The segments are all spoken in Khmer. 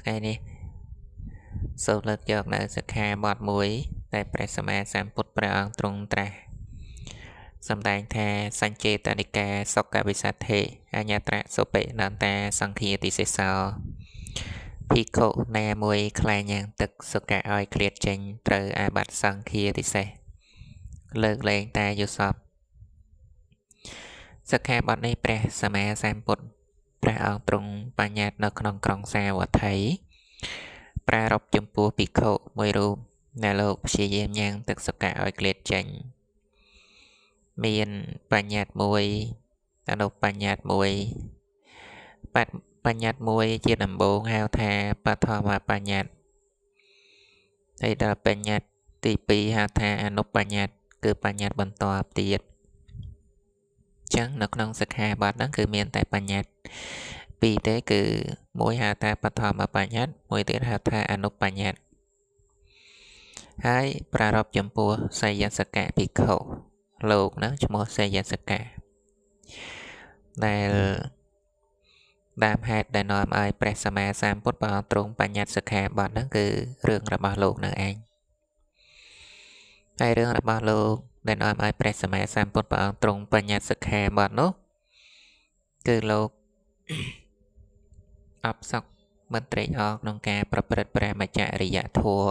ថ្ងៃនេះសូមលើកយកនៅសិក្ខាបទមួយដែលព្រះសម្មាសម្ពុទ្ធព្រះអង្គទ្រង់ត្រាស់សម្ដែងថាសញ្ចេតនិកាសុខវិសទ្ធិអញ្ញត្រសុបិនន្តាសង្ឃាតិសេសោភិក្ខុណាមួយខ្លែងយ៉ាងទឹកសុខៈឲ្យឃ្លាតចេញត្រូវអាបត្តិសង្ឃាតិសេសលើកលែងតែយុសពសិក្ខាបទនេះព្រះសម្មាសម្ពុទ្ធព្រះអង្គទ្រង់បញ្ញត្តិនៅក្នុងក្រុងសាវត្ថីប្រារព្ធចំពោះភិក្ខុមួយរូបដែលលោកព្យាយាមញ៉ាំងទឹកសុខៈឲ្យឃ្លាតចេញមានបញ្ញត្តិមួយអនុបញ្ញត្តិមួយបញ្ញត្តិមួយជាដំបូងហៅថាបឋមបញ្ញត្តិហើយដល់បញ្ញត្តិទី2ហៅថាអនុបញ្ញត្តិគឺបញ្ញត្តិបន្ទាប់ទៀតចឹងនៅក្នុងសិក្ខាបទហ្នឹងគឺមានតែបញ្ញត្តិពីរទេគឺមួយហៅថាបឋមបញ្ញត្តិមួយទៀតហៅថាអនុបញ្ញត្តិហើយប្រារព្ធចំពោះសយសកៈភិក្ខុលោកហ្នឹងឈ្មោះសយសកៈដែលដើមហេតុដែលនាំឲ្យព្រះសម្មាសម្ពុទ្ធព្រះអង្គទ្រង់បញ្ញត្តិសិក្ខាបទហ្នឹងគឺរឿងរបស់លោកនឹងឯងហើយរឿងរបស់លោកដែលនាំឲ្យព្រះសម្មាសម្ពុទ្ធព្រះអង្គទ្រង់បញ្ញត្តិសិក្ខាបទនោះគឺលោកអបសុខមិនត្រេកអរក្នុងការប្រព្រឹត្តព្រះមច្ចរិយធម៌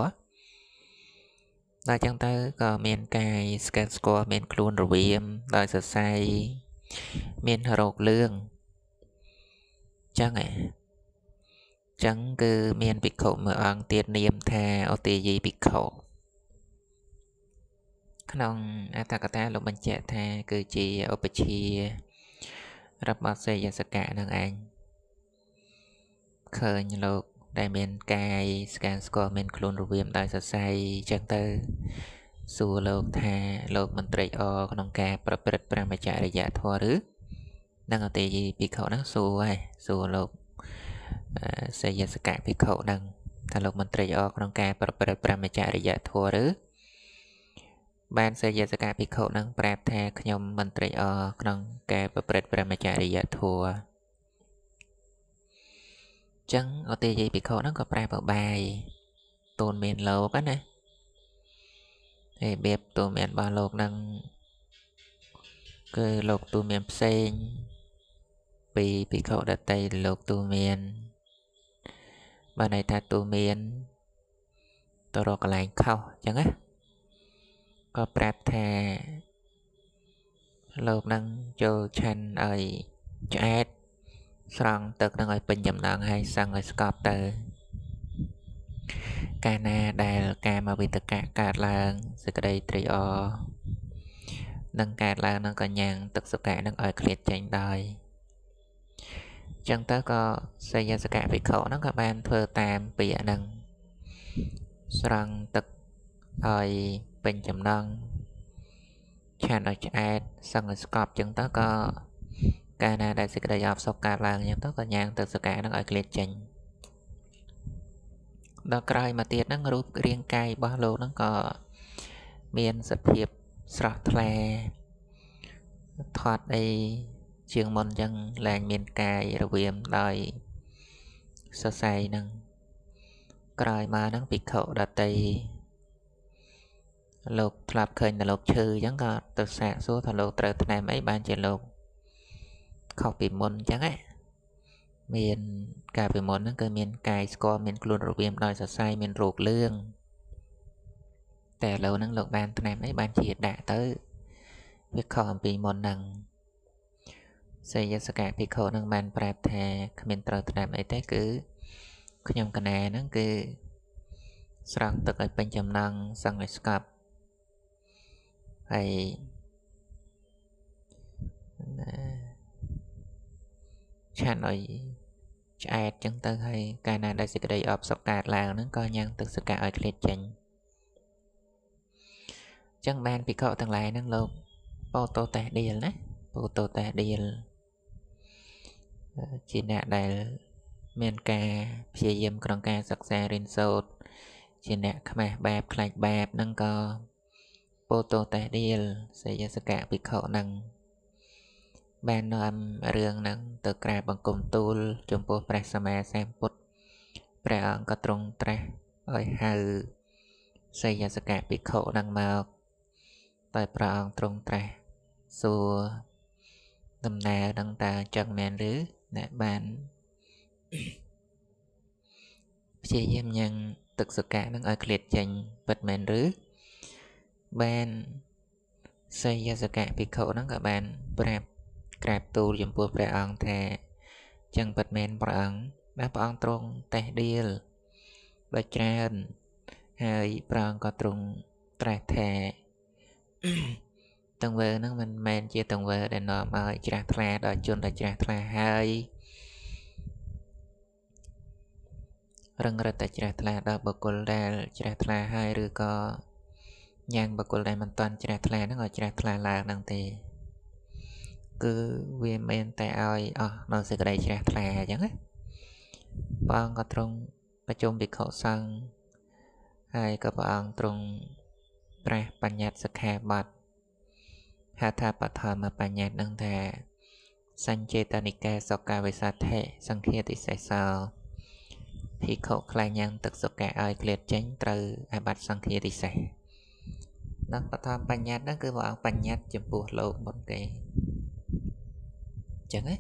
ដល់ចឹងទៅក៏មានកាយស្កិនស្គាល់មានខ្លួនរវាមដោយសរសៃមានរោគលឿងចឹងចឹងគឺមានភិក្ខុមួយអង្គទៀតនាមថាឧទាយីភិក្ខុក្នុងអត្ថកថាលោកបញ្ជាក់ថាគឺជាឧបជារបស់សយសកៈនឹងឯងឃើញលោកដែលមានកាយស្កានស្គាល់មានខ្លួនរវាមដោយសរសៃចឹងទៅសួរលោកថាលោកមិនត្រេកអរក្នុងការប្រព្រឹត្តប្រមច្ចរិយធម៌ឬនឹងឧទាយីភិក្ខុហ្នឹងសួរហើយសួរលោកសយសកៈភិក្ខុហ្នឹងថាលោកមិនត្រេកអរក្នុងការប្រព្រឹត្តប្រមច្ចរិយធម៌ឬបានសយសកៈភិក្ខុហ្នឹងប្រាប់ថាខ្ញុំមិនត្រេកអរក្នុងការប្រព្រឹត្តប្រមច្ចរិយធម៌ចឹងឧទាយីភិក្ខុហ្នឹងក៏ប្រាប់បាយទូនមានលោកណាហើយរបៀបទូនមានរបស់លោកហ្នឹងគឺលោកទូនមានផ្សេងពីភិក្ខុដតីលោកទូនមានបានន័យថាទូនមានទៅរកកន្លែងខុសចឹងណាក៏ប្រាប់ថាលោកនឹងចូលឆាន់ឲ្យឆ្អែតស្រង់ទឹកនឹងឲ្យពេញចំណងហើយសឹងឲ្យស្កប់ទៅកាលណាដែលកាមវិតកៈកើតឡើងសេចក្តីត្រេកអរនឹងកើតឡើងនឹងក៏ញ៉ាំងទឹកសុខៈនឹងឲ្យឃ្លាតចេញដោយចឹងទៅក៏សយសកៈភិក្ខុហ្នឹងក៏បានធ្វើតាមពាក្យហ្នឹងស្រង់ទឹកឲ្យពេញចំណងឆានឲ្យឆ្អែតសឹងឲ្យស្កប់ចឹងទៅក៏កាលណាដែលសេចក្តីអបសុខកើតឡើងចឹងទៅក៏ញ៉ាំងទឹកសុខៈហ្នឹងឲ្យឃ្លាតចេញដល់ក្រោយមកទៀតហ្នឹងរូបរាងកាយរបស់លោកហ្នឹងក៏មានសភាពស្រស់ថ្លាធាត់អីជាងមុនចឹងឡើងមានកាយរវាមដោយសរសៃហ្នឹងក្រោយមកហ្នឹងភិក្ខុដតីលោកធ្លាប់ឃើញតែលោកឈឺចឹងក៏ទៅសាកសួរថាលោកត្រូវថ្នាំអីបានជាលោកខុសពីមុនចឹងហ៎មានកាលពីមុនហ្នឹងគឺមានកាយស្គាល់មានខ្លួនរវាមដោយសរសៃមានរោគលឿងតែឥឡូវហ្នឹងលោកបានថ្នាំអីបានជាដាក់ទៅវាខុសអំពីមុនហ្នឹងសយសកៈភិក្ខុហ្នឹងបានប្រាប់ថាគ្មានត្រូវថ្នាំអីទេគឺខ្ញុំកណាហ្នឹងគឺស្រង់ទឹកឲ្យពេញចំណងសឹងឲ្យស្កប់ហើយឆានឲ្យឆ្អែតចឹងទៅហើយកាលណាដែលសេចក្តីអបសុខកើតឡើងហ្នឹងក៏ញ៉ាំងទឹកសុខៈឲ្យឃ្លាតចេញចឹងបានភិក្ខុទាំងឡាយហ្នឹងលោកពោតោតេះដៀលណាពោតោតេះដៀលជាអ្នកដែលមានការព្យាយាមក្នុងការសិក្សារៀនសូត្រជាអ្នកខ្មាស់បាបខ្លាចបាបហ្នឹងក៏ពោតោតេះដៀលសយសកៈភិក្ខុហ្នឹងបាននាំរឿងហ្នឹងទៅក្រាបបង្គំទូលចំពោះព្រះសម្មាសម្ពុទ្ធ ព្រះអង្គក៏ទ្រង់ត្រាស់ឲ្យហៅសេយសកៈភិក្ខុនឹងមកតែព្រះអង្គទ្រង់ត្រាស់សួរដំណើរនឹងតើចឹងមែនឬអ្នកបានព្យាយាមញ៉ាំងទឹកសកៈនឹងឲ្យឃ្លាតចេញពិតមែនឬបានសេយសកៈភិក្ខុនឹងក៏បានប្រាប់ក្រាបទូលចំពោះព្រះអង្គថាចឹងពិតមែនព្រះអង្គដែលព្រះអង្គទ្រង់តេះដៀលដោយច្រើនហើយព្រះអង្គក៏ទ្រង់ត្រាស់ថាទង្វើហ្នឹងមិនមែនជាទង្វើដែលនាំឲ្យជ្រះថ្លាដល់ជនដែលជ្រះថ្លាហើយរឹងរឹតតែជ្រះថ្លាដល់បុគ្គលដែលជ្រះថ្លាហើយឬក៏ញ៉ាំងបុគ្គលដែលមិនទាន់ជ្រះថ្លាហ្នឹងឲ្យជ្រះថ្លាឡើងហ្នឹងទេគឺវាមិនតែឲ្យអស់នៅសេចក្តីជ្រះថ្លាអញ្ចឹងណាព្រះអង្គក៏ទ្រង់ប្រជុំភិក្ខុសង្ឃហើយក៏ព្រះអង្គទ្រង់ប្រាស់បញ្ញត្តិសិក្ខាបទហៅថាបឋមបញ្ញត្តិនឹងថាសញ្ចេតនិកាសុកាវិសទ្ធិសង្ឃាតិសេសោភិក្ខុខ្លាញ់ញ៉ាំងទឹកសុកៈឲ្យឃ្លាតចេញត្រូវអាបត្តិសង្ឃាតិសេសនៅបឋមបញ្ញត្តិហ្នឹងគឺព្រះអង្គបញ្ញត្តិចំពោះលោកមុនគេអញ្ចឹងណា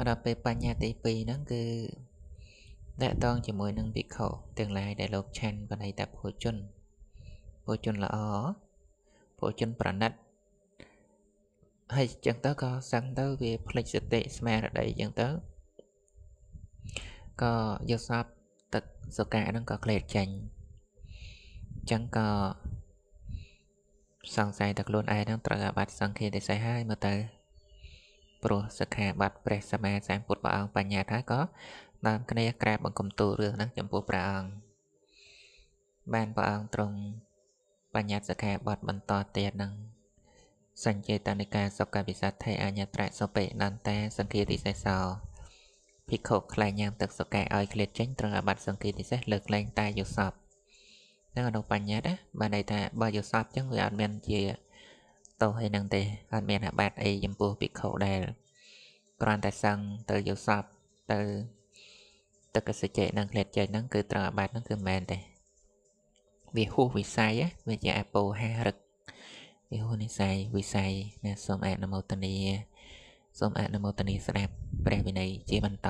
ដល់ពេលបញ្ញត្តិទី2ហ្នឹងគឺតាក់ទងជាមួយនឹងភិក្ខុទាំងឡាយដែលលោកឆាន់បណៃតភោជនល្អភោជនប្រណិតហើយចឹងទៅក៏សឹងទៅវាផ្លិចសតិស្មារតីចឹងទៅក៏យកសពទឹកសុកៈហ្នឹងក៏ក្លែកចេញចឹងក៏សង្ស័យតែខ្លួនឯងហ្នឹងត្រូវអាបត្តិសង្ឃាតិសេសហើយមកទៅព្រោះសិក្ខាបទព្រះសម្មាសម្ពុទ្ធព្រះអង្គបញ្ញត្តិហើយក៏តាមគ្នាក្រាបបង្គំទូលរឿងហ្នឹងចំពោះព្រះអង្គបានព្រះអង្គទ្រង់បញ្ញត្តិសិក្ខាបទបន្តទៀតហ្នឹងសញ្ចេតនិកាសុកវិសទ្ធិអញ្ញត្រសុបិនន្តាសង្ឃាតិសេសោភិក្ខុខ្លាញ់ញ៉ាំងទឹកសុកៈឲ្យឃ្លាតចេញត្រូវអាបត្តិសង្ឃាតិសេសលើកលែងតែយកសពហ្នឹងអនុបញ្ញត្តិបានន័យថាបើយកសពចឹងវាអត់មានជាទោសអីហ្នឹងទេអត់មានអាបត្តិអីចំពោះភិក្ខុដែលគ្រាន់តែសឹងទៅយកសពទៅទឹកសច្ចៈនឹងឃ្លាតចេញហ្នឹងគឺត្រូវអាបត្តិហ្នឹងគឺមិនមែនទេវាហួសវិស័យវាជាអពោហារឹកវាហួសនិស័យវិស័យណាសូមអនុមោទនាស្ដាប់ព្រះវិន័យជាបន្ត